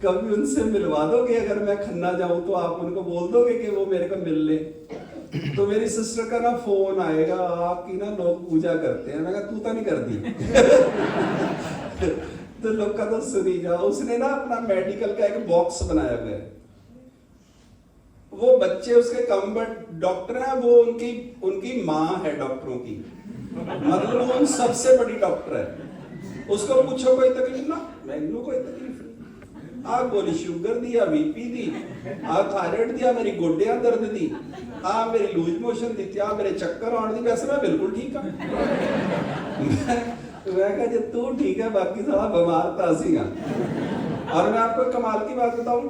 कभी उनसे मिलवा दोगे? अगर मैं खन्ना जाऊं तो आप उनको बोल दोगे कि वो मेरे को मिल ले? तो मेरी सिस्टर का ना फोन आएगा, आपकी ना लोग पूजा करते हैं। मैं कहा तू तो नहीं कर दी। तो लोग का तो सुनी जाओ। उसने ना अपना मेडिकल का एक बॉक्स बनाया हुआ है। वो बच्चे उसके कम, बट डॉक्टर है वो, उनकी माँ है डॉक्टरों की, मतलब वो उन सबसे बड़ी डॉक्टर है। उसको पूछो कोई तकलीफ ना, मैनू कोई तकलीफ नहीं। आ गोली शुगर दी, आ बीपी दी, आ थायराइड दी, आ मेरी गोड्डियां दर्द दी, आ मेरी लूज मोशन दी, आ मेरे चक्कर आने दी। वैसे मैं बिल्कुल ठीक हूं। मैं कहा जे तू ठीक है, बाकी सारा बीमार था सीगा। और मैं आपको कमाल की बात बताऊं,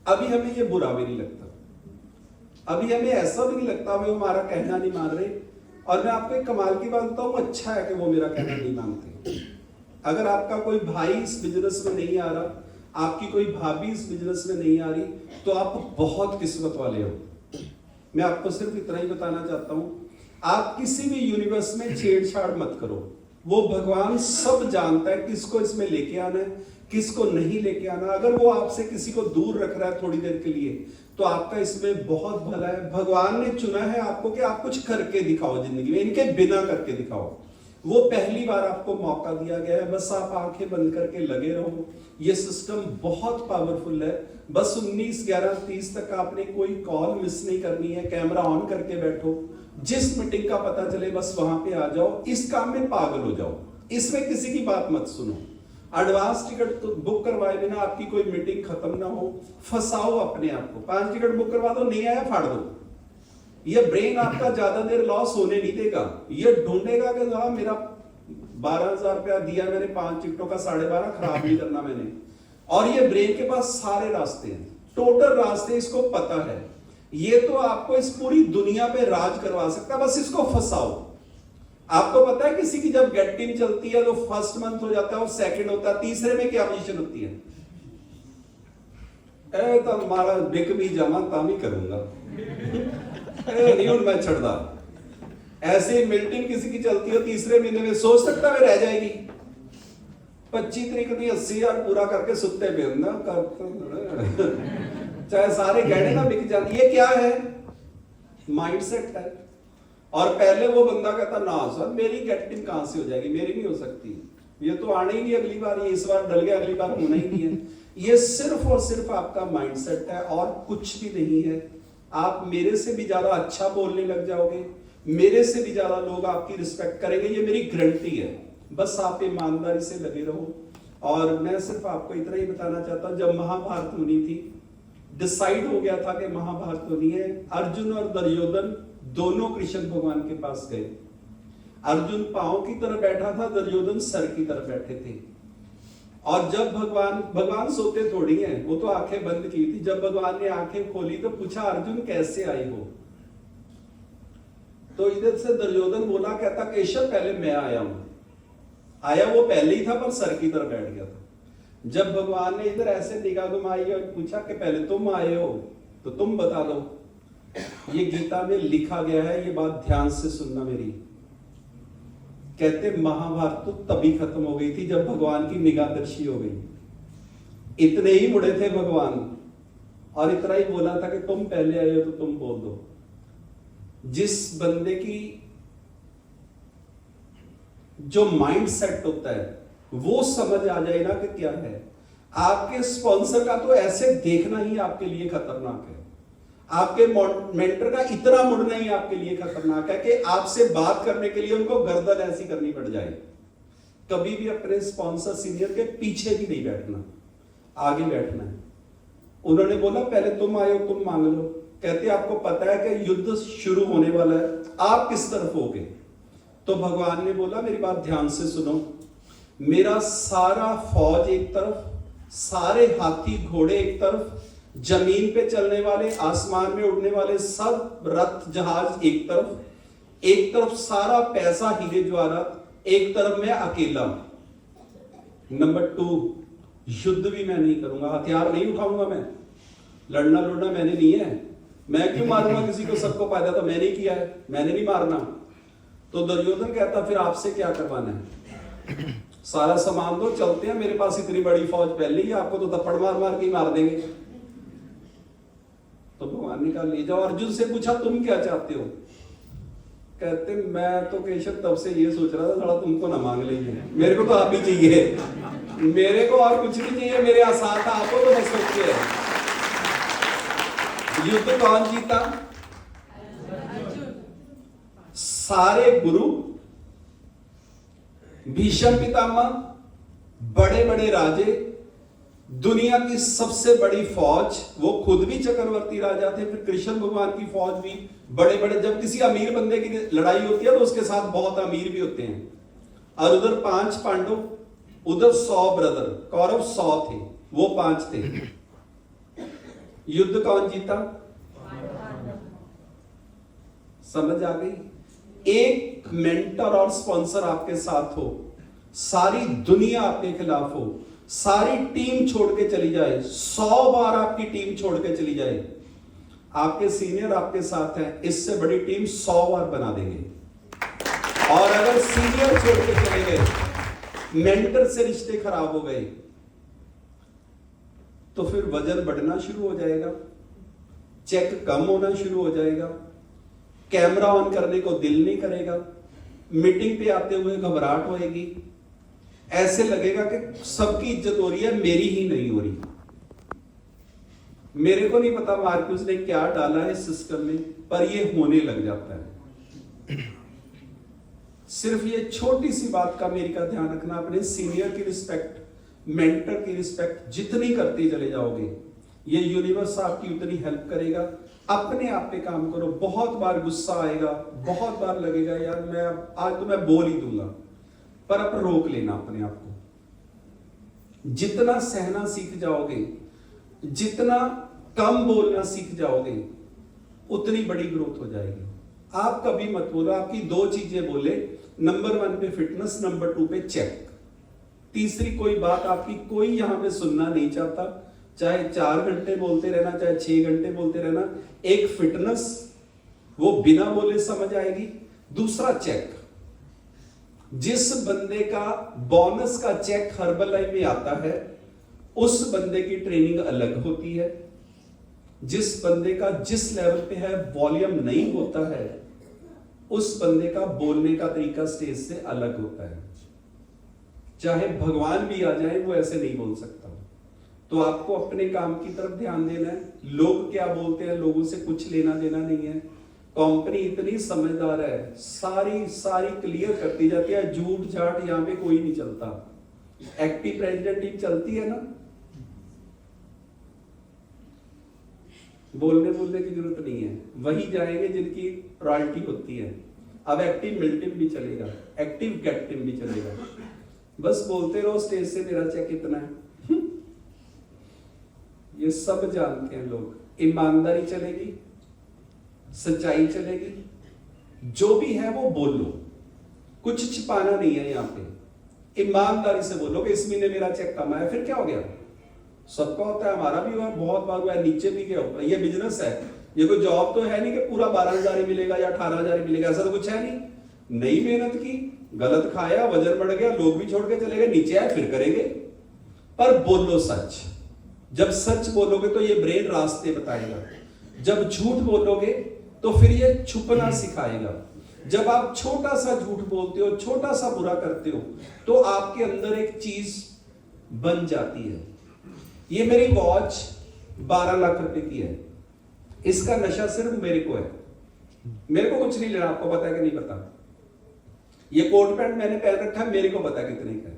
अभी हमें ये बुरा भी नहीं लगता, अभी हमें ऐसा भी नहीं लगता वो हमारा कहना नहीं मान रहे। और मैं आपको एक कमाल की बात बताऊं, अच्छा है कि वो मेरा कहना नहीं मानते। अगर आपका कोई भाई इस बिजनेस में नहीं आ रहा, आपकी कोई भाभी इस बिजनेस में नहीं आ रही, तो आप बहुत किस्मत वाले हो। मैं आपको सिर्फ इतना ही बताना चाहता हूं, आप किसी भी यूनिवर्स में छेड़छाड़ मत करो। वो भगवान सब जानता है किसको इसमें लेके आना है, किसको नहीं लेके आना। अगर वो आपसे किसी को दूर रख रहा है थोड़ी देर के लिए, तो आपका इसमें बहुत भला है। भगवान ने चुना है आपको कि आप कुछ करके दिखाओ जिंदगी में, इनके बिना करके दिखाओ। वो पहली बार आपको मौका दिया गया है, बस आप आंखें बंद करके लगे रहो। ये सिस्टम बहुत पावरफुल है। बस 19/11/30 तक आपने कोई कॉल मिस नहीं करनी है। कैमरा ऑन करके बैठो, जिस मीटिंग का पता चले बस वहां पे आ जाओ। इस काम में पागल हो जाओ, इसमें किसी की बात मत सुनो। एडवांस टिकट तो बुक करवाए बिना आपकी कोई मीटिंग खत्म ना हो। फंसाओ अपने आप को। 5 टिकट बुक करवा दो, नहीं आया फाड़ दो। ये ब्रेन आपका ज्यादा देर लॉस होने नहीं देगा। ये ढूंढेगा कि हाँ मेरा 12,000 रुपया दिया मैंने 5 टिकटों का, 12.5 खराब नहीं करना मैंने। और ये ब्रेन के पास सारे रास्ते हैं, टोटल रास्ते इसको पता है। ये तो आपको इस पूरी दुनिया पे राज करवा सकता है, बस इसको फंसाओ। आपको पता है किसी की जब गेट टीम चलती है तो फर्स्ट मंथ हो जाता है और सेकंड होता है, तीसरे में क्या पोजीशन होती है? ए तो हमारा बिक भी जामा तामी करूंगा, नहीं हूं मैं छड़दा। ऐसे मीटिंग किसी की चलती है तीसरे महीने में, सोच सकता है रह जाएगी। 25 तरीक की 80,000 पूरा करके सुत्ते पे ना चाहे सारे गहने ना बिक जाते। ये क्या है? माइंडसेट है। और पहले वो बंदा कहता ना सर मेरी गेटिंग कहां से हो जाएगी, मेरी नहीं हो सकती, ये तो आने ही नहीं अगली बार, ये इस बार डल गया अगली बार होना ही नहीं है। ये सिर्फ और सिर्फ आपका माइंडसेट है और कुछ भी नहीं है। आप मेरे से भी ज्यादा अच्छा बोलने लग जाओगे, मेरे से भी ज्यादा लोग आपकी रिस्पेक्ट करेंगे, ये मेरी गारंटी है। बस आप ईमानदारी से लगे रहो। और मैं सिर्फ आपको इतना ही बताना चाहता हूं, जब महाभारत होनी थी, डिसाइड हो गया था कि महाभारत होनी है। अर्जुन और दुर्योधन दोनों कृष्ण भगवान के पास गए। अर्जुन पांव की तरफ बैठा था, दुर्योधन सर की तरफ बैठे थे। और जब भगवान सोते थोड़ी हैं, वो तो आंखें बंद की थी। जब भगवान ने आंखें खोली तो पूछा अर्जुन कैसे आए हो? तो इधर से दुर्योधन बोला, कहता केशव पहले मैं आया हूं। आया वो पहले ही था पर सर की तरफ बैठ गया था। जब भगवान ने इधर ऐसे निगाह घुमाई और पूछा कि पहले तुम आए हो तो तुम बता दो। ये गीता में लिखा गया है, ये बात ध्यान से सुनना मेरी। कहते महाभारत तो तभी खत्म हो गई थी जब भगवान की निगाह दर्शी हो गई। इतने ही मुड़े थे भगवान और इतना ही बोला था कि तुम पहले आए हो तो तुम बोल दो। जिस बंदे की जो माइंड सेट होता है वो समझ आ जाए ना कि क्या है। आपके स्पॉन्सर का तो ऐसे देखना ही आपके लिए खतरनाक है। आपके मेंटर का इतना मुड़ना ही आपके लिए खतरनाक है कि आपसे बात करने के लिए उनको गर्दन ऐसी करनी पड़ जाए। कभी भी अपने स्पॉन्सर सीनियर के पीछे भी नहीं बैठना, आगे बैठना है। उन्होंने बोला पहले तुम आए हो तुम मांग लो। कहते आपको पता है कि युद्ध शुरू होने वाला है, आप किस तरफ होगे? तो भगवान ने बोला मेरी बात ध्यान से सुनो, मेरा सारा फौज एक तरफ, सारे हाथी घोड़े एक तरफ, जमीन पे चलने वाले आसमान में उड़ने वाले सब रथ जहाज एक तरफ सारा पैसा हीरे जवाहरात, एक तरफ मैं अकेला। नंबर 2, युद्ध भी मैं नहीं करूंगा, हथियार नहीं उठाऊंगा मैं, लड़ना लड़ना मैंने नहीं है। मैं क्यों मारूंगा किसी को? सबको फायदा तो मैंने किया है, मैंने नहीं मारना। तो दुर्योधन कहता फिर आपसे क्या करवाना है? सारा सामान दो, चलते हैं, मेरे पास इतनी बड़ी फौज पहले ही, आपको तो थप्पड़ मार मार के ही मार देंगे। तो भगवान ने कहा ले जाओ। अर्जुन से पूछा तुम क्या चाहते हो? कहते मैं तो केशव तब से ये सोच रहा था थोड़ा तुमको ना मांग लेंगे, मेरे को तो आप ही चाहिए, मेरे को और कुछ नहीं चाहिए, मेरे साथ आपको तो बस सोचिए। युद्ध कौन जीता? सारे गुरु, भीष्म पितामह, बड़े बड़े राजे, दुनिया की सबसे बड़ी फौज, वो खुद भी चक्रवर्ती राजा थे, फिर कृष्ण भगवान की फौज भी बड़े बड़े। जब किसी अमीर बंदे की लड़ाई होती है तो उसके साथ बहुत अमीर भी होते हैं। और उधर 5 पांडव, उधर 100 ब्रदर, कौरव 100 थे, वो 5 थे। युद्ध कौन जीता? समझ आ गई? एक मेंटर और स्पॉन्सर आपके साथ हो, सारी दुनिया आपके खिलाफ हो, सारी टीम छोड़ के चली जाए, 100 बार आपकी टीम छोड़ के चली जाए, आपके सीनियर आपके साथ हैं, इससे बड़ी टीम 100 बार बना देंगे। और अगर सीनियर छोड़ के चले गए, मेंटर से रिश्ते खराब हो गए, तो फिर वजन बढ़ना शुरू हो जाएगा, चेक कम होना शुरू हो जाएगा, कैमरा ऑन करने को दिल नहीं करेगा, मीटिंग पे आते हुए घबराहट होएगी, ऐसे लगेगा कि सबकी इज्जत हो रही है, मेरी ही नहीं हो रही। मेरे को नहीं पता मार्क्यूस ने क्या डाला है सिस्टम में, पर ये होने लग जाता है। सिर्फ ये छोटी सी बात का मेरी का ध्यान रखना, अपने सीनियर की रिस्पेक्ट, मेंटर की रिस्पेक्ट जितनी करते चले जाओगे, ये यूनिवर्स आपकी उतनी हेल्प करेगा। अपने आप पे काम करो। बहुत बार गुस्सा आएगा, बहुत बार लगेगा यार मैं आज तो मैं बोल ही दूंगा, पर अब रोक लेना अपने आप को। जितना सहना सीख जाओगे, जितना कम बोलना सीख जाओगे, उतनी बड़ी ग्रोथ हो जाएगी। आप कभी मत बोलो, आपकी 2 चीजें बोले, नंबर 1 पे फिटनेस, नंबर 2 पे चेक। तीसरी कोई बात आपकी कोई यहां पे सुनना नहीं चाहता, चाहे 4 घंटे बोलते रहना, चाहे 6 घंटे बोलते रहना। एक फिटनेस, वो बिना बोले समझ आएगी। दूसरा चेक, जिस बंदे का बोनस का चेक हर्बल लाइफ में आता है, उस बंदे की ट्रेनिंग अलग होती है। जिस बंदे का जिस लेवल पे है वॉल्यूम नहीं होता है, उस बंदे का बोलने का तरीका स्टेज से अलग होता है। चाहे भगवान भी आ जाए, वो ऐसे नहीं बोल सकता। तो आपको अपने काम की तरफ ध्यान देना है। लोग क्या बोलते हैं, लोगों से कुछ लेना देना नहीं है। कंपनी इतनी समझदार है, सारी क्लियर करती जाती है, झूठ झाट यहां पे कोई नहीं चलता। एक्टिव प्रेसिडेंट टीम चलती है ना, बोलने की जरूरत नहीं है, वही जाएंगे जिनकी रॉयल्टी होती है। अब एक्टिव मिल भी चलेगा, एक्टिव गेट टीम भी चलेगा। बस बोलते रहो स्टेज से मेरा चेक इतना है। ये सब जानते हैं लोग। ईमानदारी चलेगी, सच्चाई चलेगी, जो भी है वो बोलो, कुछ छिपाना नहीं है। यहाँ पे ईमानदारी से बोलो कि इस महीने मेरा चेक कम आया, फिर क्या हो गया? सबका होता है, हमारा भी हुआ, बहुत बार हुआ है, नीचे भी गया होगा। ये बिजनेस है, ये कोई जॉब तो है नहीं कि पूरा 12,000 मिलेगा या 18,000 मिलेगा, ऐसा तो कुछ है नहीं। नई मेहनत की, गलत खाया, वजन बढ़ गया, लोग भी छोड़ के चले गए, नीचे आए फिर करेंगे। पर बोलो सच। जब सच बोलोगे तो ये ब्रेन रास्ते बताएगा, जब झूठ बोलोगे तो फिर ये छुपना सिखाएगा। जब आप छोटा सा झूठ बोलते हो, छोटा सा बुरा करते हो, तो आपके अंदर एक चीज बन जाती है। ये मेरी वॉच 12 लाख रुपए की है, इसका नशा सिर्फ मेरे को है, मेरे को कुछ नहीं लेना। आपको पता है कि नहीं पता? ये कोट पैंट मैंने पहन रखा है, मेरे को पता है कितने का है।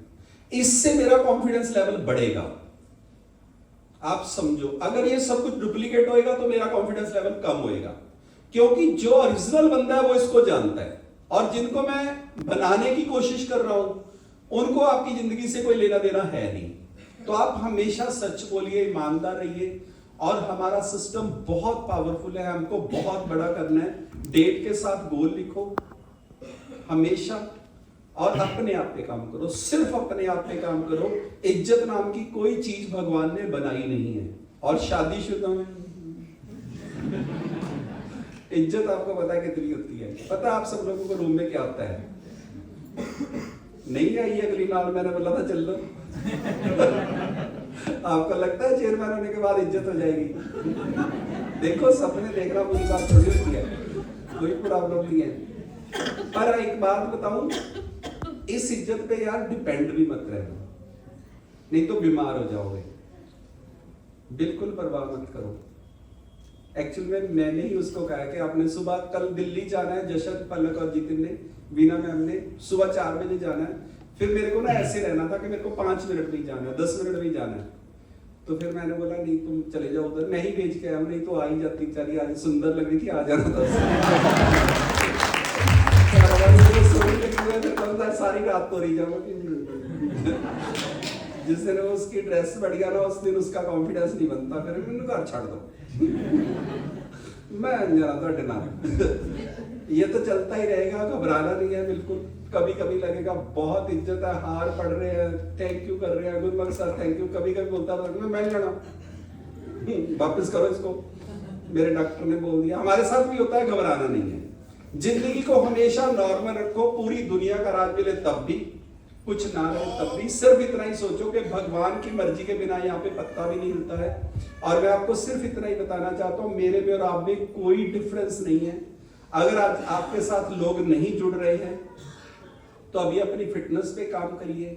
इससे मेरा कॉन्फिडेंस लेवल बढ़ेगा। आप समझो, अगर ये सब कुछ डुप्लीकेट होएगा तो मेरा कॉन्फिडेंस लेवल कम होएगा, क्योंकि जो ओरिजिनल बंदा है वो इसको जानता है, और जिनको मैं बनाने की कोशिश कर रहा हूं उनको आपकी जिंदगी से कोई लेना देना है नहीं। तो आप हमेशा सच बोलिए, ईमानदार रहिए। और हमारा सिस्टम बहुत पावरफुल है, हमको बहुत बड़ा करना है। डेट के साथ गोल लिखो हमेशा, और अपने आप पे काम करो, सिर्फ अपने आप पे काम करो। इज्जत नाम की कोई चीज भगवान ने बनाई नहीं है। और शादीशुदा में इज्जत आपको पता है कितनी होती है? पता है आप सब लोगों को रूम में क्या होता है? नहीं आई अगली नाल, मैंने बोला था चल लो। आपको लगता है चेयरमैन होने के बाद इज्जत हो जाएगी? देखो सपने देखना बुरी बात थोड़ी होती है, कोई प्रॉब्लम नहीं है। पर एक बात बताऊं, इस इज्जत पे यार डिपेंड भी मत रहना, नहीं तो बीमार हो जाओगे। बिल्कुल परवाह मत करो। एक्चुअल में मैंने ही उसको कहा कि आपने सुबह कल दिल्ली जाना है, जशन पलक और जितिन ने, वीना मैम ने सुबह 4 बजे जाना है। फिर मेरे को ना ऐसे रहना था कि मेरे को 5 मिनट में जाना है, 10 मिनट में जाना है। तो फिर मैंने बोला नहीं तुम चले जाओ उधर, मैं ही भेज के आया हूं, नहीं तो आ ही जाती बेचारी, आज सुंदर लग रही थी, आ जाना था। सारी रात तो रही जाऊंगा जिस दिन उसकी ड्रेस बढ़िया ना, उस दिन उसका कॉन्फिडेंस नहीं बनता, फिर मैंने घर छाड़ दो। मैं जाना तो नाम ये तो चलता ही रहेगा, घबराना नहीं है बिल्कुल। कभी कभी लगेगा बहुत इज्जत है, हार पड़ रहे हैं, थैंक यू कर रहे हैं, good morning sir thank you, कभी कभी बोलता था मैं जाना वापस करो इसको, मेरे डॉक्टर ने बोल दिया। हमारे साथ भी होता है, घबराना नहीं है। जिंदगी को हमेशा नॉर्मल रखो, पूरी दुनिया का राज मिले तब भी, कुछ ना रहे तब भी, सिर्फ इतना ही सोचो कि भगवान की मर्जी के बिना यहाँ पे पत्ता भी नहीं हिलता है। और मैं आपको सिर्फ इतना ही बताना चाहता हूँ, मेरे में और आप में कोई डिफरेंस नहीं है। अगर आज आपके साथ लोग नहीं जुड़ रहे हैं तो अभी अपनी फिटनेस पे काम करिए,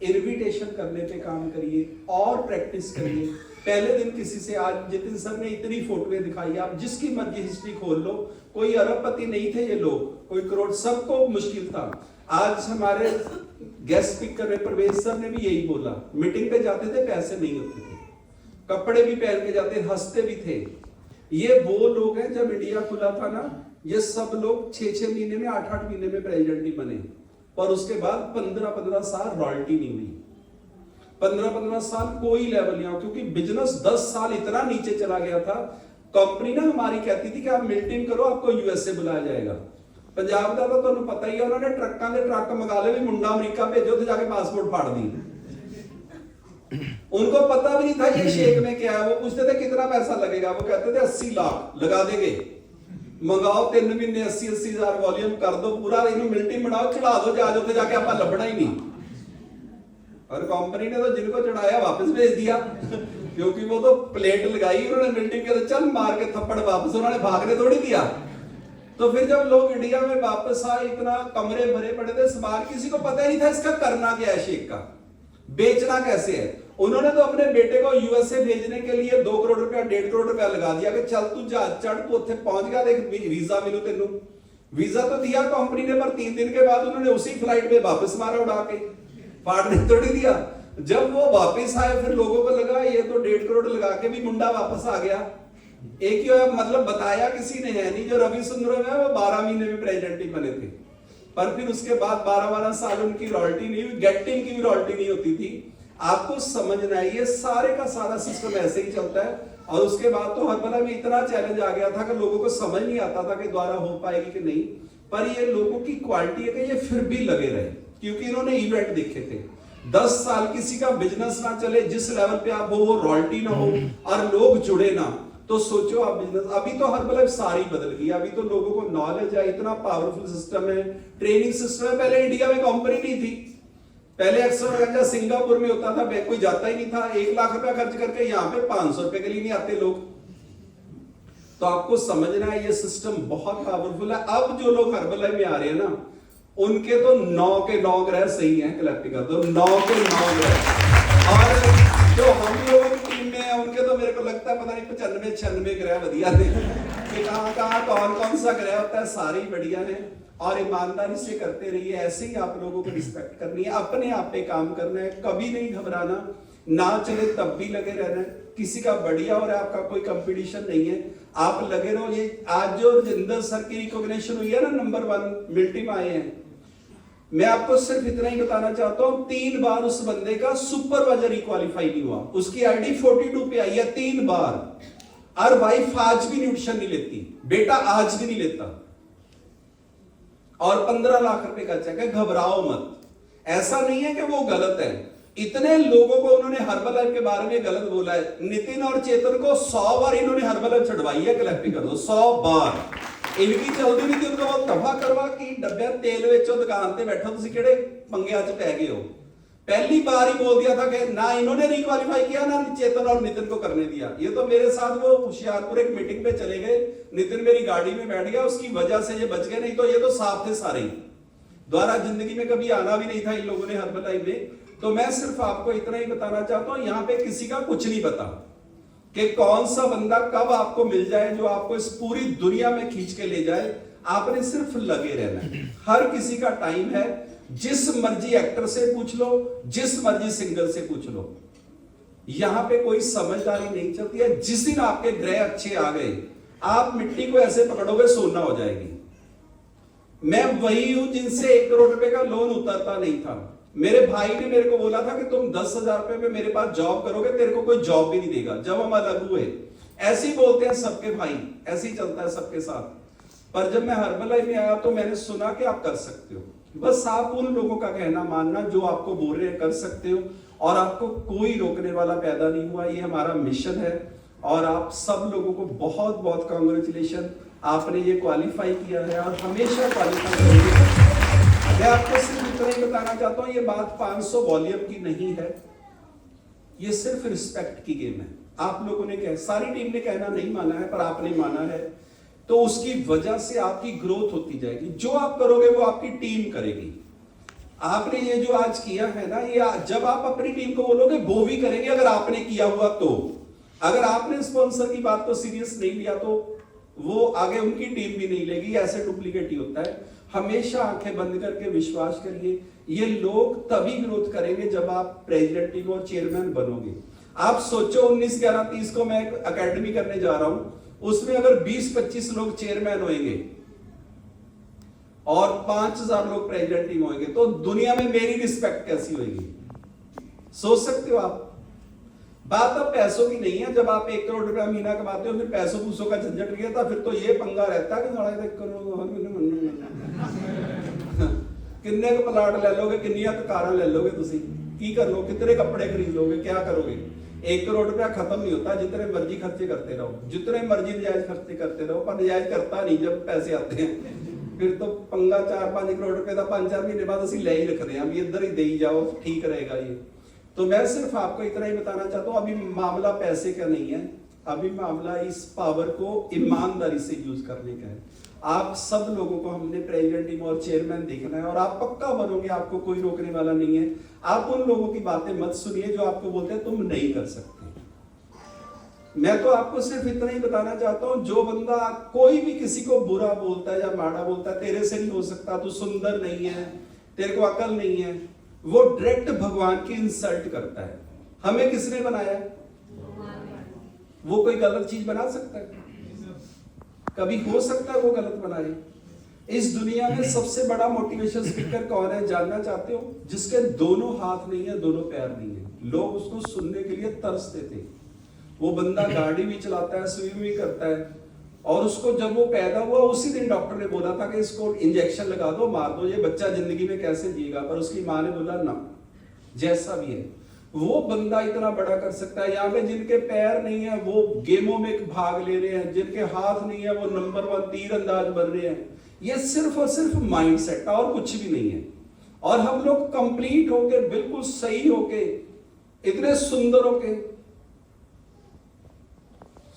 इन्विटेशन करने पे काम करिए और प्रैक्टिस करिए। पहले दिन किसी से, आज जितिन सर ने इतनी फोटोएं दिखाई, आप जिसकी मर्जी हिस्ट्री खोल लो, कोई अरबपति नहीं थे ये लोग, कोई करोड़, सबको मुश्किल था। आज हमारे गेस्ट स्पीकर प्रवेश सर ने भी यही बोला, मीटिंग पे जाते थे पैसे नहीं होते थे, कपड़े भी पहन के जाते, हंसते भी थे। ये वो लोग हैं, जब इंडिया खुला था ना, ये सब लोग 6-6 महीने में, 8-8 महीने में प्रेसिडेंट ही बने, पर उसके बाद 15-15 साल रॉयल्टी नहीं हुई, 15-15 साल कोई लेवल नहीं हुआ, क्योंकि बिजनेस 10 साल इतना नीचे चला गया था। कंपनी ना हमारी कहती थी कि आप मिल्टिंग करो, आपको यूएसए बुलाया जाएगा। पंजाब का तो तुहानू पता ही है, उन्होंने ट्रकों के ट्रक मंगा ले, भी मुंडा अमेरिका भेजो, तो जाके पासपोर्ट फाड़ दी। उनको पता भी नहीं था ये शेक में क्या है। वो पूछते थे कितना पैसा लगेगा, वो कहते थे 80 लाख लगा देंगे, मंगाओ 3 महीने 80-80 हजार वॉल्यूम कर दो पूरा, इन्हें मिल्टिंग बनाओ, चढ़ा दो जहाज, उसे जाके आप लभना ही नहीं। और कंपनी ने तो जिनको चढ़ाया वापस भेज दिया, क्योंकि वो तो प्लेट लगाई उन्होंने मिल्टिंग के, तो चल मार के थप्पड़ वापस, उन्होंने भागने थोड़ी दिया। तो फिर जब लोग इंडिया में वापस आए, इतना कमरे भरे पड़े थे, सामान किसी को पता ही नहीं था इसका करना क्या है, शेक का बेचना कैसे है। उन्होंने तो अपने बेटे को यूएसए भेजने के लिए 2 करोड़ रुपया 1.5 करोड़ रुपया लगा दिया कि चल तू जहाज चढ़, तू उत्थे पहुंच गया, देख वीजा मिलू तेनू। वीजा तो दिया कंपनी ने, पर 3 दिन के बाद उन्होंने उसी फ्लाइट में वापस मारा उड़ा के, फाड़ने थोड़ी दिया। जब वो वापस आए, फिर लोगों को लगा ये तो 1.5 करोड़ लगा के भी मुंडा वापस आ गया। एक ही मतलब बताया किसी ने है नहीं। जो रवि सुंदरम है वो 12 महीने में प्रेसिडेंट ही बने थे, पर फिर उसके बाद 12-12 साल उनकी रॉयल्टी नहीं हुई, गेटिंग की भी रॉयल्टी नहीं होती थी। आपको समझना है ये सारे का सारा सिस्टम ऐसे ही चलता है। और उसके बाद तो हरबला में इतना चैलेंज आ गया था कि लोगों को समझ नहीं आता था कि द्वारा हो पाएगी कि नहीं। पर ये लोगों की क्वालिटी है कि ये फिर भी लगे रहे, क्योंकि इन्होंने इवेंट देखे थे। 10 साल किसी का बिजनेस ना चले, जिस लेवल पे आप हो वो रॉयल्टी ना हो और लोग जुड़े ना, तो सोचो आप बिजनेस। अभी तो हरबला सारी बदल गई, अभी तो लोगों को नॉलेज है, इतना पावरफुल सिस्टम है, ट्रेनिंग सिस्टम है। पहले इंडिया में कंपनी नहीं थी, पहले अक्सर सिंगापुर में होता था, कोई जाता ही नहीं था। 1 लाख रुपया खर्च करके यहाँ पे 500 रुपए के लिए नहीं आते लोग। तो आपको समझना है ये सिस्टम बहुत पावरफुल है। अब जो लोग हर्बलाइफ में आ रहे हैं ना, उनके तो 9 के 9 ग्रह सही हैं, कलेक्टिव का तो 9 के 9 ग्रह। और जो हम लोगों की टीम में है, उनके तो मेरे को लगता है पता नहीं 95-96 ग्रह बढ़िया थे कि कहाँ कौन सा ग्रह होता है, सारे बढ़िया है। और ईमानदारी से करते रहिए, ऐसे ही आप लोगों को रिस्पेक्ट करनी है, अपने आप पे काम करना है, कभी नहीं घबराना, ना चले तब भी लगे रहना है। किसी का बढ़िया और आपका कोई कंपटीशन नहीं है, आप लगे रहो। ये आज जो जिंदर सर की रिकॉग्निशन हुई है ना, नंबर 1 मिल्टी में आए हैं, मैं आपको सिर्फ इतना ही बताना चाहता हूं, 3 बार उस बंदे का सुपरवाइजर ही क्वालिफाई नहीं हुआ। उसकी आईडी 42 पे आई है 3 बार। और वाइफ आज भी न्यूट्रिशन नहीं लेती, बेटा आज भी नहीं लेता, और 15 लाख रुपए का चेक है। घबराओ मत, ऐसा नहीं है कि वो गलत है। इतने लोगों को उन्होंने हर्बलाइफ के बारे में गलत बोला है। नितिन और चेतन को 100 बार इन्होंने हर्बलाइफ छड़वाई है, कलेक्ट कर दो 100 बार। इनकी चलती नहीं थी, उनको वो दफा करवा की डब्बे तेल बेचो दुकान पे बैठो, तुम केड़े पंगे च पै गए हो। पहली बार ही बोल दिया था कि ना इन्होंने रिक्वालीफाई किया ना चेतन और नितिन को करने दिया। ये तो मेरे साथ वो होशियारपुर एक मीटिंग पे चले गए, नितिन मेरी गाड़ी में बैठ गया, उसकी वजह से ये बच गए, नहीं तो ये तो साफ थे सारे ही। द्वारा जिंदगी में कभी आना भी नहीं था इन लोगों ने हर्बलाइफ में। तो मैं सिर्फ आपको इतना ही बताना चाहता हूं, यहाँ पे किसी का कुछ नहीं पता कि कौन सा बंदा कब आपको मिल जाए जो आपको इस पूरी दुनिया में खींच के ले जाए। आपने सिर्फ लगे रहना है। हर किसी का टाइम है। जिस मर्जी एक्टर से पूछ लो, जिस मर्जी सिंगर से पूछ लो, यहां पे कोई समझदारी नहीं चलती है। जिस दिन आपके ग्रह अच्छे आ गए, आप मिट्टी को ऐसे पकड़ोगे सोना हो जाएगी। मैं वही हूं जिनसे 1 करोड़ रुपए का लोन उतरता नहीं था। मेरे भाई ने मेरे को बोला था कि तुम 10,000 रुपए में मेरे पास जॉब करोगे, तेरे को कोई जॉब भी नहीं देगा। जब हम अलग हुए, ऐसे ही बोलते हैं सबके भाई, ऐसे ही चलता है सबके साथ। पर जब मैं हर्बलाइफ में आया तो मैंने सुना कि आप कर सकते हो। बस आप उन लोगों का कहना मानना जो आपको बोल रहे हैं कर सकते हो, और आपको कोई रोकने वाला पैदा नहीं हुआ। ये हमारा मिशन है और आप सब लोगों को बहुत बहुत कांग्रेचुलेशन, आपने ये क्वालिफाई किया है और हमेशा क्वालिफाई करेंगे। मैं आपको सिर्फ इतना ही बताना चाहता हूं, ये बात 500 वॉल्यूम की नहीं है, ये सिर्फ रिस्पेक्ट की गेम है। आप लोगों ने सारी टीम ने कहना नहीं माना है, पर आपने माना है, तो उसकी वजह से आपकी ग्रोथ होती जाएगी। जो आप करोगे वो आपकी टीम करेगी। आपने ये जो आज किया है ना, ये जब आप अपनी टीम को बोलोगे वो भी करेंगे, अगर आपने किया हुआ तो। अगर आपने स्पॉन्सर की बात को सीरियस नहीं लिया तो वो आगे उनकी टीम भी नहीं लेगी। ऐसे डुप्लीकेट ही होता है। हमेशा आंखें बंद करके विश्वास करिए, ये लोग तभी ग्रोथ करेंगे जब आप प्रेसिडेंट टीम और चेयरमैन बनोगे। आप सोचो 19, 11, 30 को मैं अकेडमी करने जा रहा हूं, उसमें अगर 20-25 लोग चेयरमैन होंगे और 5,000 लोग प्रेसिडेंट टीम होंगे, तो दुनिया में मेरी रिस्पेक्ट कैसी होगी? सोच सकते हो आप। बात अब पैसों की नहीं है। जब आप 1 करोड़ रुपया महीना कमाते हो, फिर पैसों पूसों का झंझट नहीं रहता। फिर तो ये पंगा रहता है कि साढ़े 1 करोड़ किन्ने का प्लाट ले लोगे, किन्निया कारां ले लोगे, तुसी की कर लो, कितने कपड़े खरीद लोगे, क्या करोगे? 1 करोड़ रुपया खत्म नहीं होता। जितने मर्जी खर्चे करते रहो, जितने मर्जी नजायज खर्चे करते रहो, पर नजायज करता नहीं जब पैसे आते हैं। फिर तो पंगा 4-5 करोड़ रुपए का 5-4 महीने बाद असं ले ही रखते हैं, इधर ही दे ही जाओ, ठीक रहेगा ये। तो मैं सिर्फ आपको इतना ही बताना चाहता हूं, अभी मामला पैसे का नहीं है, अभी मामला इस पावर को ईमानदारी से यूज करने का है। आप सब लोगों को हमने प्रेसिडेंट टीम और चेयरमैन देखना है, और आप पक्का बनोगे, आपको कोई रोकने वाला नहीं है। आप उन लोगों की बातें मत सुनिए जो आपको बोलते हैं तुम नहीं कर सकते। मैं तो आपको सिर्फ इतना ही बताना चाहता हूं, जो बंदा कोई भी किसी को बुरा बोलता है या माड़ा बोलता है, तेरे से नहीं हो सकता, तू सुंदर नहीं है, तेरे को अकल नहीं है, वो डायरेक्ट भगवान की इंसल्ट करता है। हमें किसने बनाया? वो कोई गलत चीज बना सकता है? कभी हो सकता है वो गलत बनाए? इस दुनिया में सबसे बड़ा मोटिवेशन स्पीकर कौन है, जानना चाहते हो? जिसके दोनों हाथ नहीं है, दोनों पैर नहीं है, लोग उसको सुनने के लिए तरसते थे। वो बंदा गाड़ी भी चलाता है, स्विम भी करता है, और उसको जब वो पैदा हुआ उसी दिन डॉक्टर ने बोला था कि इसको इंजेक्शन लगा दो, मार दो, ये बच्चा जिंदगी में कैसे जिएगा। पर उसकी माँ ने बोला ना, जैसा भी है वो बंदा इतना बड़ा कर सकता है। यहाँ पे जिनके पैर नहीं है वो गेमों में भाग ले रहे हैं, जिनके हाथ नहीं है वो नंबर 1 तीरंदाज बन रहे हैं। ये सिर्फ और सिर्फ माइंडसेट और कुछ भी नहीं है। और हम लोग कंप्लीट होके, बिल्कुल सही होके, इतने सुंदर होके,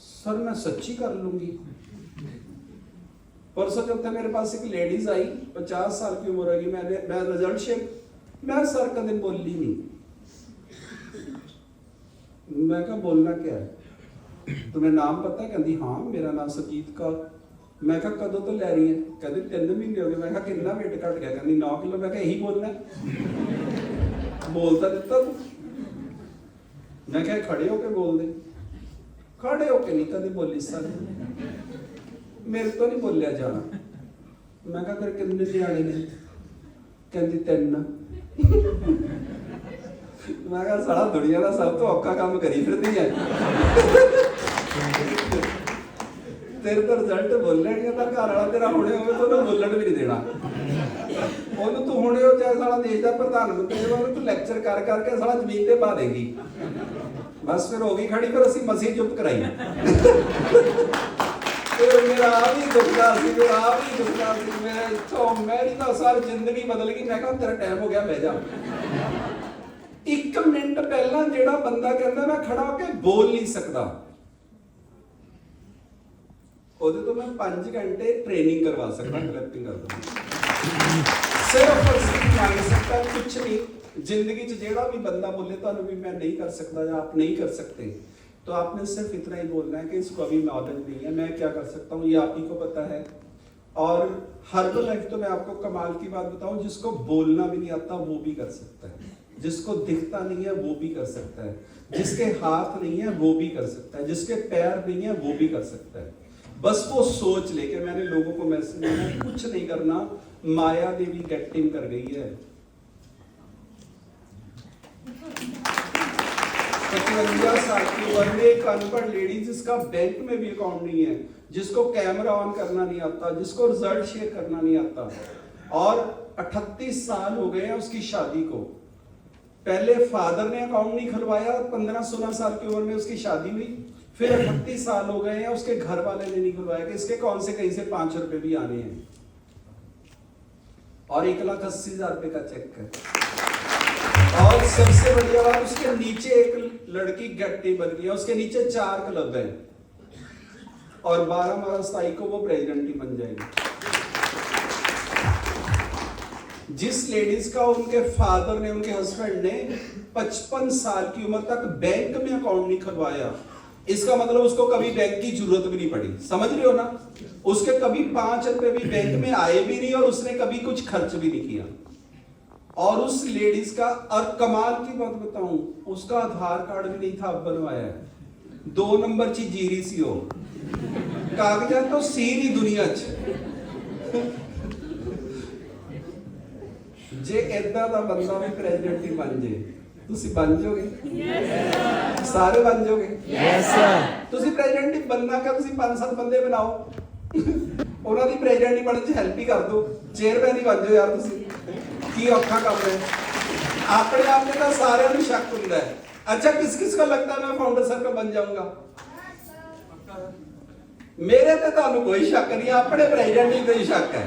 सर मैं सच्ची कर लूंगी। परसों जब तक मेरे पास एक लेडीज आई, 50 साल की उम्र होगी, मैं रिजल्ट शेक, मैं सर का दिन बोली नहीं। मैं कहा बोलना क्या है, तुम्हें नाम पता है? कहती हाँ मेरा नाम सुरजीत कौर। मैं कहा कदों तो ले रही है? कहती 3 महीने हो गए। मैं कहा कितना वेट घट गया? कहती 9 किलो। मैं कहा यही बोलना है? बोलता देता तू। मैं कहा खड़े होके बोल दे। खड़े होके नहीं कभी बोली सर, मेरे तो नहीं बोलिया जाना। मैं कहा तेरे कितने न्याणे ने? कहती 3। मैं कहा सारा दुनिया का सब तो औखा काम करी फिरती है। तेरे तो रिजल्ट बोलने नहीं था, घर वाला तेरा होने होवे तो बोलन भी नहीं देना। ਉਹਨੂੰ ਤੂੰ ਹੁਣੇ ਹੋ ਚਾਹੇ ਸਾਲਾ ਦੇਸ਼ ਦਾ ਪ੍ਰਧਾਨ ਮੰਤਰੀ ਹੋਵੇ, ਤੂੰ ਲੈਕਚਰ ਕਰ ਕਰਕੇ ਸਾਲਾ ਜ਼ਮੀਨ ਤੇ ਪਾ ਦੇਗੀ। ਬਸ ਫਿਰ ਹੋ ਗਈ ਖੜੀ, ਫਿਰ ਅਸੀਂ ਮਸੀਂ ਚੁੱਪ ਕਰਾਈ। फिर मेरा आप ही दुखदा सी, फिर आप ही दुखदा सी। मेरी तो सारी जिंदगी बदल गई। मैं कहा तेरा टाइम हो गया, बह जा। 1 मिनट पहला जेड़ा बंदा कहता मैं खड़ा होके बोल नहीं सकता, ਉਹਦੇ ਤੋਂ मैं 5 घंटे ट्रेनिंग करवा सकता, क्लैपिंग कर दूंगा। सिर्फ और सिर्फ मांग सकता, कुछ नहीं। जिंदगी च जेड़ा भी बंदा बोले तो भी मैं नहीं कर सकता या आप नहीं कर सकते, तो आपने सिर्फ इतना ही बोलना है कि इसको अभी नॉलेज नहीं है, मैं क्या कर सकता हूँ ये आप ही को पता है। और हर्बल लाइफ तो मैं आपको कमाल की बात बताऊं, जिसको बोलना भी नहीं आता वो भी कर सकता है, जिसको दिखता नहीं है वो भी कर सकता है, जिसके हाथ नहीं है वो भी कर सकता है, जिसके पैर नहीं है वो भी कर सकता है। बस वो सोच लेके मैंने लोगों को मैसेज दिया, कुछ नहीं करना, माया देवी गेटिंग कर गई है। 55 साल की उम्र में एक अनपढ़ लेडी जिसका बैंक में भी अकाउंट नहीं है, जिसको कैमरा ऑन करना नहीं आता, जिसको रिजल्ट शेयर करना नहीं आता, और 38 साल हो गए हैं उसकी शादी को। पहले फादर ने अकाउंट नहीं खुलवाया, 15-16 साल की उम्र में उसकी शादी हुई, फिर 38 साल हो गए हैं उसके घर वाले ने नहीं खुलवाया कि इसके कौन से कहीं से 5 रुपए भी आने हैं, और 1,80,000 रुपए का चेक है। और सबसे बढ़िया बात, उसके नीचे एक लड़की गट्टी बन गई है, उसके नीचे 4 क्लब हैं, और 12 मार्च को वो प्रेसिडेंट ही बन जाएगी। जिस लेडीज का उनके फादर ने, उनके हस्बैंड ने 55 साल की उम्र तक बैंक में अकाउंट नहीं खुलवाया, इसका मतलब उसको कभी बैंक की जरूरत भी नहीं पड़ी। समझ रहे हो ना? उसके कभी 5 रुपए भी बैंक में आए भी नहीं, और उसने कभी कुछ खर्च भी नहीं किया। और उस लेडीज का, और कमाल की बात बताऊं, उसका आधार कार्ड भी नहीं था, अब बनवाया, 2 नंबर ची जीरी सी हो, कागजात तो सी नहीं दुनिया च। जे इदा दा बंदा भी प्रेसिडेंट ही बन जाए, ਤੁਸੀਂ बन जाओगे? yes, सारे बन जाओगे? yes, ਤੁਸੀਂ प्रेसिडेंट ही बनना क्या, ਤੁਸੀਂ 5-7 ਬੰਦੇ ਬਣਾਓ, ਉਹਨਾਂ ਦੀ प्रेसिडेंट ही ਬਣਨ ਚ ਹੈਲਪ ਹੀ ਕਰ ਦਿਓ, ਚੇਅਰਮੈਨ ਹੀ ਬਣ ਜਾਓ ਯਾਰ, ਤੁਸੀਂ ਕੀ ਔਖਾ ਕੰਮ ਹੈ। ਆਪਣੇ ਆਪ में ਤਾਂ ਸਾਰਿਆਂ ਨੂੰ ਸ਼ੱਕ ਹੁੰਦਾ ਹੈ। अच्छा, किस को लगता है मैं फाउंडर सर्कल बन जाऊंगा? मेरे ਤੇ ਤੁਹਾਨੂੰ ਕੋਈ ਸ਼ੱਕ ਨਹੀਂ, ਆਪਣੇ प्रेसिडेंट ही कोई शक है।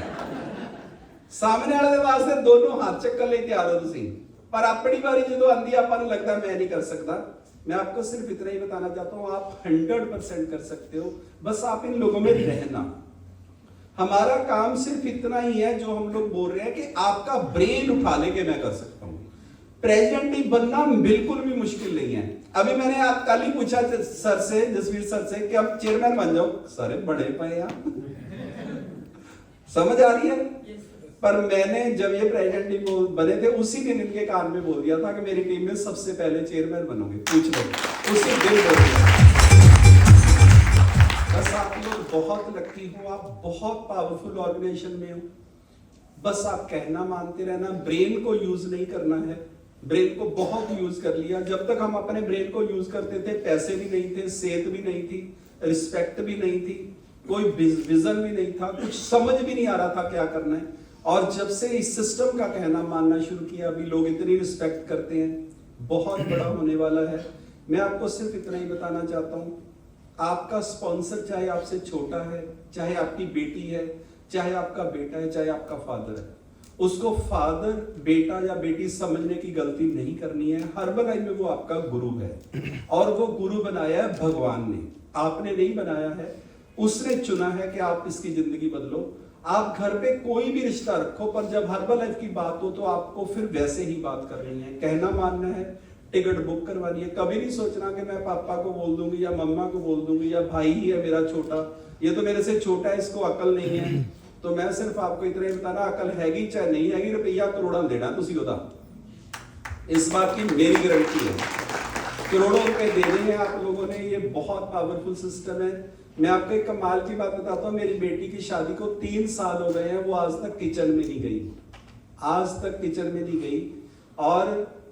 सामने वाले ਦੇ ਵਾਸਤੇ ਦੋਨੋਂ ਹੱਥ ਚੱਕਣ ਲਈ ਤਿਆਰ ਹੋ ਤੁਸੀਂ, पर अपनी बारी जो आंधी आपको लगता है मैं नहीं कर सकता। मैं आपको सिर्फ इतना ही बताना चाहता हूं, आप 100% कर सकते हो, बस आप इन लोगों में रहना। हमारा काम सिर्फ इतना ही है जो हम लोग बोल रहे हैं कि आपका ब्रेन उठा ले के मैं कर सकता हूं। प्रेसिडेंट ही बनना बिल्कुल भी मुश्किल नहीं है। अभी मैंने आप कल ही पूछा सर से, जसवीर सर से, कि आप चेयरमैन बन जाओ, सारे बड़े पे यार, समझ आ रही है? पर मैंने जब ये प्रेसिडेंट बने थे उसी दिन इनके कान में बोल दिया था कि मेरी टीम में सबसे पहले चेयरमैन बनोगे, पूछ लो, उसी दिन बोल दिया। बस आप लोग बहुत लकी हो, आप बहुत पावरफुल ऑर्गेनाइजेशन में हो, बस आप कहना मानते रहना, ब्रेन को यूज नहीं करना है। ब्रेन को बहुत यूज कर लिया। जब तक हम अपने ब्रेन को यूज करते थे, पैसे भी नहीं थे, सेहत भी नहीं थी, रिस्पेक्ट भी नहीं थी, कोई विजन भी नहीं था, कुछ समझ भी नहीं आ रहा था क्या करना है। और जब से इस सिस्टम का कहना मानना शुरू किया, अभी लोग इतनी रिस्पेक्ट करते हैं, बहुत बड़ा होने वाला है। मैं आपको सिर्फ इतना ही बताना चाहता हूं, आपका स्पॉन्सर चाहे आपसे छोटा है, चाहे आपकी बेटी है, चाहे आपका बेटा है, चाहे आपका फादर है, उसको फादर, बेटा या बेटी समझने की गलती नहीं करनी है। हर्बल लाइफ में वो आपका गुरु है, और वो गुरु बनाया है भगवान ने, आपने नहीं बनाया है। उसने चुना है कि आप इसकी जिंदगी बदलो। आप घर पे कोई भी रिश्ता रखो, पर जब हर्बल लाइफ की बात हो तो आपको फिर वैसे ही बात करनी है, कहना मानना है, टिकट बुक करवानी है। कभी नहीं सोचना कि मैं पापा को बोल दूंगी या मम्मा को बोल दूंगी, या भाई ही है मेरा छोटा, ये तो मेरे से छोटा है, इसको अकल नहीं है। तो मैं सिर्फ आपको इतना ही बताना, अकल हैगी चाहे नहीं हैगी, रुपया करोड़ा देना तुसी ओदा, इस बात की मेरी गारंटी है। करोड़ों रुपए देने हैं आप लोगों ने, ये बहुत पावरफुल सिस्टम है। मैं आपको एक कमाल की बात बताता हूँ, मेरी बेटी की शादी को 3 साल हो गए हैं, वो आज तक किचन में नहीं गई, आज तक किचन में नहीं गई। और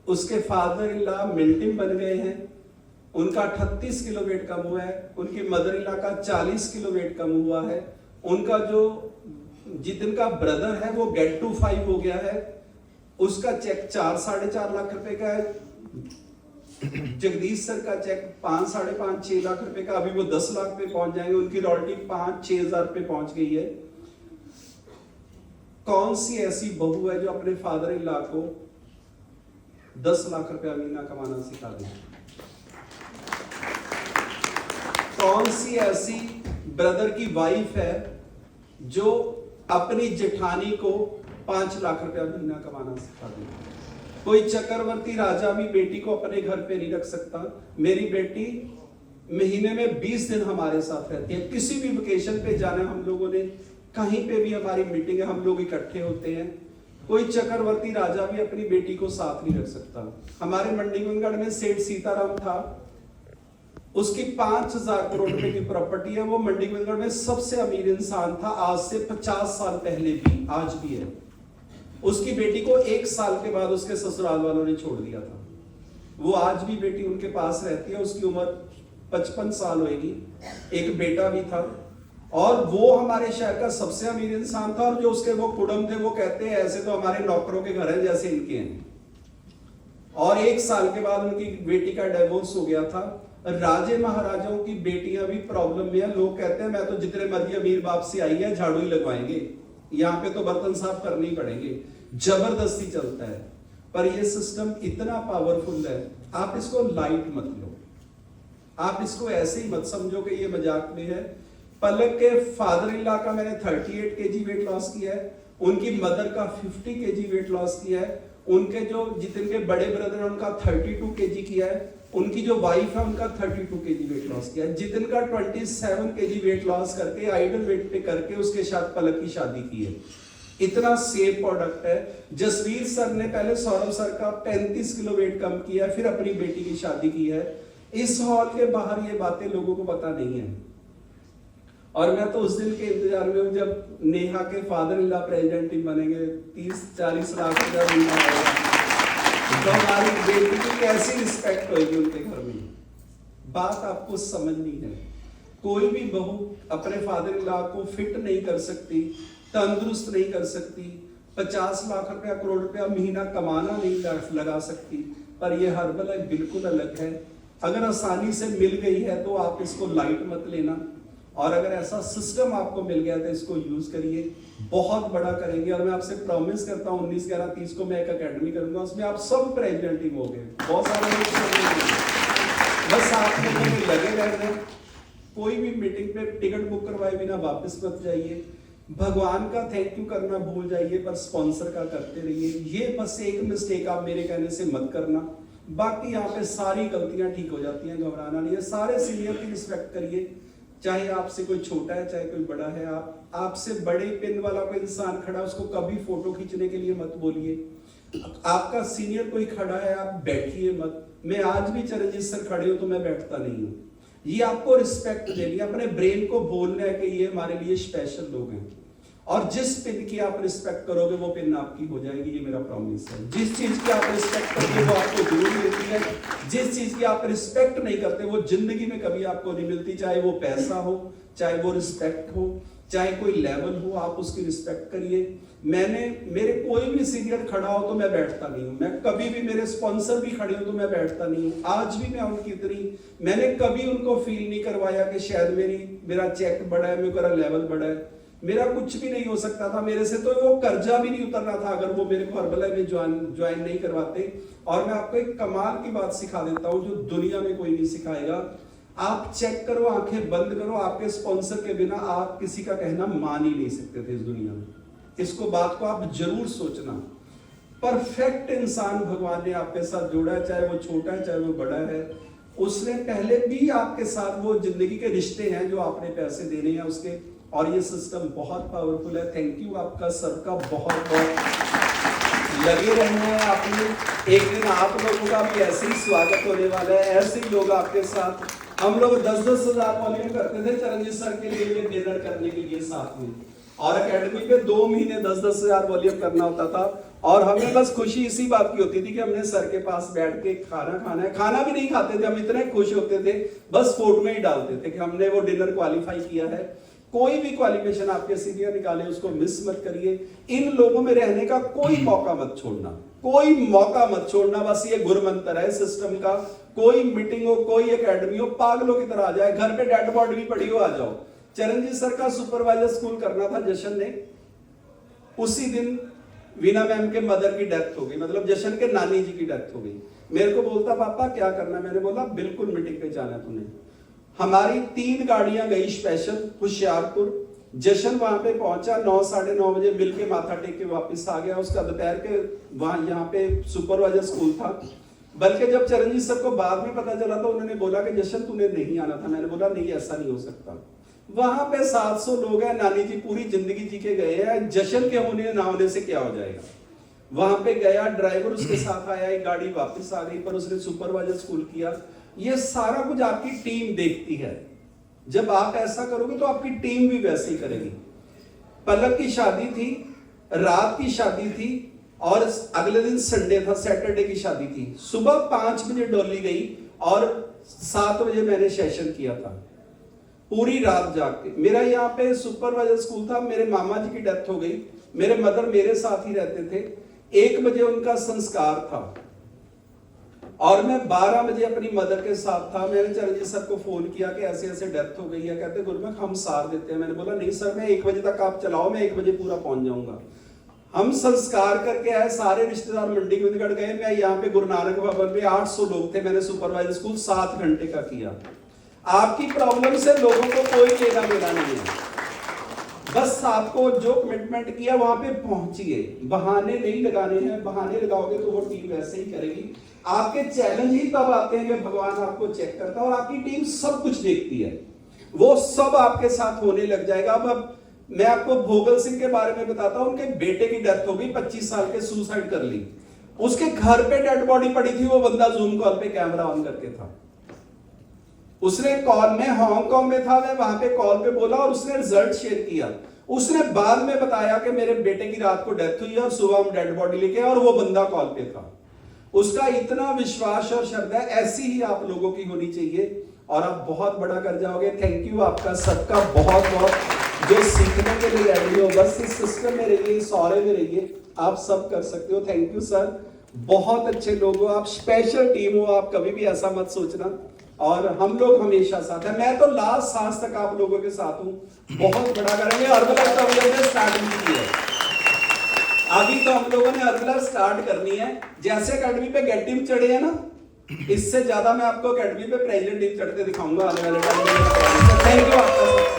उसके फादर इन लॉ मिल्टिम बन गए हैं, उनका 38 किलो वेट कम हुआ है, उनकी मदर इन लॉ का 40 किलो वेट कम हुआ है, उनका जो जिनका ब्रदर है वो गेट टू 5 हो गया है, उसका चेक 4-4.5 लाख रुपए का है, जगदीश सर का चेक 5, 5.5, 6 लाख रुपए का, अभी वो 10 लाख पे पहुंच जाएंगे, उनकी रॉयल्टी 5-6 हजार पे पहुंच गई है। कौन सी ऐसी बहू है जो अपने फादर इन लॉ को 10 लाख रुपया महीना कमाना सिखा दे? कौन सी ऐसी ब्रदर की वाइफ है जो अपनी जेठानी को 5 लाख रुपया महीना कमाना सिखा दे? कोई चक्रवर्ती राजा भी बेटी को अपने घर पे नहीं रख सकता। मेरी बेटी महीने में 20 दिन हमारे साथ रहती है। किसी भी वेकेशन पे जाना, हम लोगों ने कहीं पे भी हमारी मीटिंग है, हम लोग इकट्ठे होते हैं, कोई चक्रवर्ती राजा भी अपनी बेटी को साथ नहीं रख सकता। हमारे मंडीगुनगढ़ में सेठ सीताराम था, उसकी 5,000 करोड़ रुपए की प्रॉपर्टी है। वो मंडीगुनगढ़ में सबसे अमीर इंसान था, आज से 50 साल पहले भी, आज भी है। उसकी बेटी को 1 साल के बाद उसके ससुराल वालों ने छोड़ दिया था। वो आज भी बेटी उनके पास रहती है, उसकी उम्र 55 साल होगी। एक बेटा भी था, और वो हमारे शहर का सबसे अमीर इंसान था। और जो उसके वो कुटुंब थे, वो कहते हैं ऐसे तो हमारे नौकरों के घर हैं जैसे इनके हैं। और 1 साल के बाद उनकी बेटी का डिवोर्स हो गया था। राजे महाराजाओं की बेटियां भी प्रॉब्लम में है। लोग कहते हैं मैं तो जितने मर्जी अमीर बाप से आई है, झाड़ू ही लगवाएंगे, यहाँ पे तो बर्तन साफ करने ही पड़ेंगे, जबरदस्ती चलता है। पर ये सिस्टम इतना पावरफुल है, आप इसको लाइट मत लो, आप इसको ऐसे ही मत समझो कि ये मजाक में है। पलक के फादर इन लॉ का मैंने 38 kg वेट लॉस किया है, उनकी मदर का 50 kg वेट लॉस किया है, उनके जो जितने के बड़े ब्रदर हैं उनका 32 kg किया है, उनकी जो वाइफ है उनका 32 kg वेट लॉस किया है। जितिन का 27 kg वेट लॉस करके आइडल वेट पे करके उसके साथ पलक की शादी की है। इतना सेफ प्रोडक्ट है। जसवीर सर ने पहले सौरभ सर का 35 किलो वेट कम किया, फिर अपनी बेटी की शादी की है। इस हॉल के बाहर ये बातें लोगों को पता नहीं है। और मैं तो उस दिन के इंतजार में हूं जब नेहा के फादर इन लॉ प्रेसिडेंट ही बनेंगे, 30-40 लाख रुपया मिलना होगा, तो हमारी बेटी की कैसी रिस्पेक्ट होगी उनके घर में। बात आपको समझनी है। कोई भी बहू अपने फादर इन लॉ को फिट नहीं कर सकती, तंदुरुस्त नहीं कर सकती, 50 लाख रुपया, करोड़ रुपया महीना कमाना नहीं लगा सकती। पर यह हर्बल है, बिल्कुल अलग है। अगर आसानी से मिल गई है तो आप इसको लाइट मत लेना, और अगर ऐसा सिस्टम आपको मिल गया तो इसको यूज करिए, बहुत बड़ा करेंगे। और मैं आपसे प्रॉमिस करता हूँ 19, 11, 30 को मैं एक अकेडमी करूंगा, उसमें आप सब प्रेसिडेंट टीम होंगे, बहुत सारे लोग। बस आप लोगों को लगे रहना, कोई भी मीटिंग पे टिकट बुक करवाए बिना वापस मत जाइए। भगवान का थैंक यू करना भूल जाइए, पर स्पॉन्सर का करते रहिए। ये बस एक मिस्टेक आप मेरे कहने से मत करना, बाकी यहाँ पे सारी गलतियां ठीक हो जाती हैं, घबराना नहीं है। सारे सीनियर की रिस्पेक्ट करिए, चाहे आपसे कोई छोटा है चाहे कोई बड़ा है। आपसे बड़े पिन वाला कोई इंसान खड़ा है, उसको कभी फोटो खींचने के लिए मत बोलिए। आपका सीनियर कोई खड़ा है, आप बैठिए मत। मैं आज भी चरणजीत सर खड़े हो तो मैं बैठता नहीं हूँ। ये आपको रिस्पेक्ट देनी है, अपने ब्रेन को बोलना है कि ये हमारे लिए स्पेशल लोग हैं। और जिस पिन की आप रिस्पेक्ट करोगे वो पिन आपकी हो जाएगी, ये मेरा प्रॉमिस है। जिस चीज की आप रिस्पेक्ट करोगे वो आपको जरूर मिलती है, जिस चीज की आप रिस्पेक्ट नहीं करते वो जिंदगी में कभी आपको नहीं मिलती। चाहे वो पैसा हो, चाहे वो रिस्पेक्ट हो, चाहे कोई लेवल हो, आप उसकी रिस्पेक्ट करिए। मेरे कोई भी सीनियर खड़ा हो तो मैं बैठता नहीं हूं, मैं कभी भी, मेरे स्पॉन्सर भी खड़े हो तो मैं बैठता नहीं हूं। आज भी मैं उनकी मैंने कभी उनको फील नहीं करवाया कि शायद मेरा चेक बड़ा है, मेरा लेवल बड़ा है। मेरा कुछ भी नहीं हो सकता था, मेरे से तो वो कर्जा भी नहीं उतरना था अगर वो मेरे को हर्बल में ज्वाइन नहीं करवाते। और मैं आपको एक कमाल की बात सिखा देता हूं जो दुनिया में कोई नहीं सिखाएगा। आप चेक करो, आंखें बंद करो, आपके स्पॉन्सर के बिना आप किसी का कहना मान ही नहीं सकते थे इस दुनिया में। इसको बात को आप जरूर सोचना। परफेक्ट इंसान भगवान ने आपके साथ जोड़ा है, चाहे वो छोटा है चाहे वो बड़ा है। उसने पहले भी आपके साथ वो जिंदगी के रिश्ते हैं जो आपने पैसे देने हैं उसके। और ये सिस्टम बहुत पावरफुल है। थैंक यू आपका सबका बहुत बहुत। लगे रहना है आपने, एक दिन आप लोगों का भी ऐसे ही स्वागत होने वाला है, ऐसे ही लोग आपके साथ। हम लोग 10-10 हजार वॉल्यूम करते थे चरणजीत सर के लिए डिनर करने के लिए साथ में, और एकेडमी पे 2 महीने 10-10 हजार वॉल्यूम करना होता था। और हमें बस खुशी इसी बात की होती थी कि हमने सर के पास बैठ के खाना खाना है। खाना भी नहीं खाते थे हम, इतने खुश होते थे, बस फोटो में ही डालते थे कि हमने वो डिनर क्वालिफाई किया है। कोई भी क्वालिफिकेशन आपके सीनियर निकाले, उसको मिस मत करिए। इन लोगों में रहने का कोई मौका मत छोड़ना, कोई मौका मत छोड़ना। बस ये गुरमंत्र है सिस्टम का, कोई मीटिंग हो, कोई एकेडमी हो, पागलों की तरह आ जाए, घर पे डेड बॉडी भी पड़ी हो, आ जाओ। चरणजीत सर का सुपरवाइजर स्कूल करना था जशन ने, उसी दिन वीना मैम के मदर की डेथ हो गई, मतलब जशन के नानी जी की डेथ हो गई। मेरे को बोलता पापा क्या करना, मैंने बोला बिल्कुल मीटिंग पे जाना तूने। हमारी 3 गाड़ियां गई स्पेशल होशियारपुर, जशन वहां पे पहुंचा, 9 साढ़े 9 बजे मिल के माथा टेक के वापस आ गया। उसका दोपहर के वहां यहाँ पे सुपरवाइजर स्कूल था। बल्कि जब चरणजीत सर को बाद में पता चला तो उन्होंने बोला कि जशन तूने नहीं आना था। मैंने बोला नहीं, ऐसा नहीं हो सकता। वहां पे 700 लोग हैं, नानी जी पूरी जिंदगी जी के गए हैं, जशन के होने ना होने से क्या हो जाएगा। वहां पे गया, ड्राइवर उसके साथ आया, एक गाड़ी वापस आ गई, पर उसने सुपरवाइजर स्कूल किया। ये सारा कुछ आपकी टीम देखती है। जब आप ऐसा करोगे तो आपकी टीम भी वैसे ही करेगी। पलक की शादी थी, रात की शादी थी, और अगले दिन संडे था, सैटरडे की शादी थी। सुबह 5 बजे डोली गई और 7 बजे मैंने सेशन किया था, पूरी रात जाग के। मेरा यहाँ पे सुपरवाइजर स्कूल था, मेरे मामा जी की डेथ हो गई, मेरे मदर मेरे साथ ही रहते थे। 1 बजे उनका संस्कार था और मैं 12 बजे अपनी मदर के साथ था। मैंने चरणजीत सर को फोन किया कि ऐसे ऐसे डेथ हो गई है। कहते गुरुमुख हम सार देते हैं। मैंने बोला नहीं सर, मैं 1 बजे तक आप चलाओ, मैं 1 बजे पूरा पहुंच जाऊंगा। हम संस्कार करके आए, सारे रिश्तेदार मंडी गोविंदगढ़ गए। मैं यहाँ पे गुरु नानक भवन में 800 लोग थे। मैंने सुपरवाइजर स्कूल 7 घंटे का किया। आपकी प्रॉब्लम से लोगों को कोई लेना देना नहीं है, बस आपको जो कमिटमेंट किया वहां पे पहुंचिए। बहाने नहीं लगाने हैं, बहाने लगाओगे तो वो टीम वैसे ही करेगी। आपके चैलेंज ही तब आते हैं कि भगवान आपको चेक करता है और आपकी टीम सब कुछ देखती है, वो सब आपके साथ होने लग जाएगा। अब मैं आपको भोगल सिंह के बारे में बताता हूं। उनके बेटे की डेथ हो गई, 25 साल के, सुसाइड कर ली। उसके घर पे डेड बॉडी पड़ी थी, वो बंदा जूम कॉल पे कैमरा ऑन करके था। उसने कॉल में, हांगकांग में था, मैं वहां पे कॉल पे बोला और उसने रिजल्ट शेयर किया। उसने बाद में बताया कि मेरे बेटे की रात को डेथ हुई और सुबह हम डेड बॉडी लेके आए और वो बंदा कॉल पे था। उसका इतना विश्वास और श्रद्धा, ऐसी ही आप लोगों की होनी चाहिए और आप बहुत बड़ा कर जाओगे। थैंक यू आपका सबका बहुत बहुत, जो सीखने के लिए रेडी हो। बस इस सिस्टम में रहिए, इस ऑरे में रहिए, आप सब कर सकते हो। थैंक यू सर, बहुत अच्छे लोग हो आप, स्पेशल टीम हो आप, कभी भी ऐसा मत सोचना। और हम लोग हमेशा साथ हैं, मैं तो लास्ट सांस तक आप लोगों के साथ हूं। बहुत बड़ा करेंगे। हर्बल तो हम लोगों ने स्टार्ट नहीं किया, अभी तो हम लोगों ने हर्बल स्टार्ट करनी है। जैसे अकेडमी पे गेट टीम चढ़े हैं ना, इससे ज्यादा मैं आपको अकेडमी पे प्रेजेंट टीम चढ़ते दिखाऊंगा आने वाले टाइम में। थैंक यू आपका।